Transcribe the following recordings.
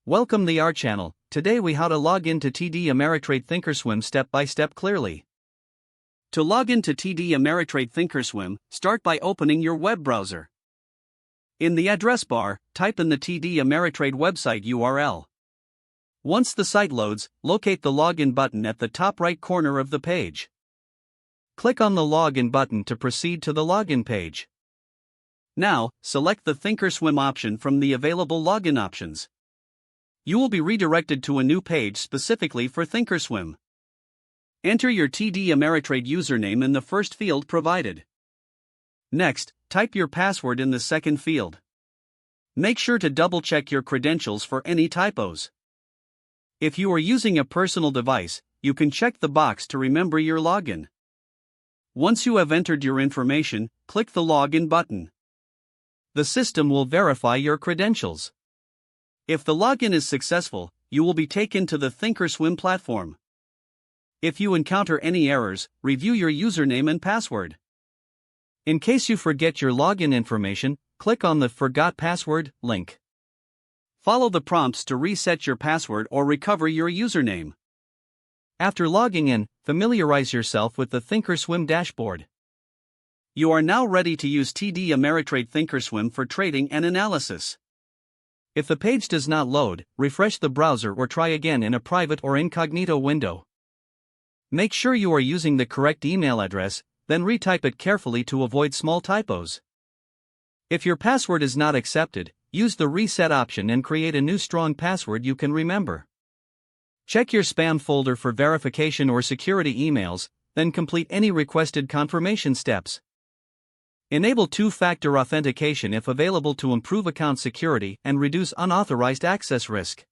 Welcome to our channel. Today we how to log into TD Ameritrade thinkorswim step by step clearly. To log into TD Ameritrade thinkorswim, start by opening your web browser. In the address bar, type in the TD Ameritrade website URL. Once the site loads, locate the login button at the top right corner of the page. Click on the login button to proceed to the login page. Now, select the thinkorswim option from the available login options. You will be redirected to a new page specifically for thinkorswim. Enter your TD Ameritrade username in the first field provided. Next, type your password in the second field. Make sure to double-check your credentials for any typos. If you are using a personal device, you can check the box to remember your login. Once you have entered your information, click the Login button. The system will verify your credentials. If the login is successful, you will be taken to the thinkorswim platform. If you encounter any errors, review your username and password. In case you forget your login information, click on the Forgot Password link. Follow the prompts to reset your password or recover your username. After logging in, familiarize yourself with the thinkorswim dashboard. You are now ready to use TD Ameritrade thinkorswim for trading and analysis. If the page does not load, refresh the browser or try again in a private or incognito window. Make sure you are using the correct email address, then retype it carefully to avoid small typos. If your password is not accepted, use the reset option and create a new strong password you can remember. Check your spam folder for verification or security emails, then complete any requested confirmation steps. Enable two-factor authentication if available to improve account security and reduce unauthorized access risk.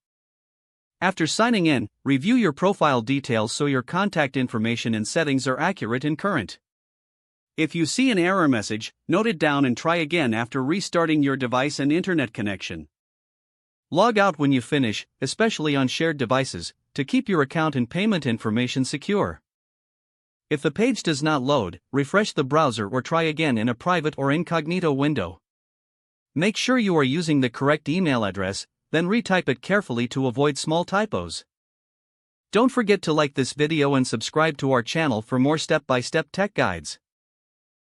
After signing in, review your profile details so your contact information and settings are accurate and current. If you see an error message, note it down and try again after restarting your device and internet connection. Log out when you finish, especially on shared devices, to keep your account and payment information secure. If the page does not load, refresh the browser or try again in a private or incognito window. Make sure you are using the correct email address, then retype it carefully to avoid small typos. Don't forget to like this video and subscribe to our channel for more step-by-step tech guides.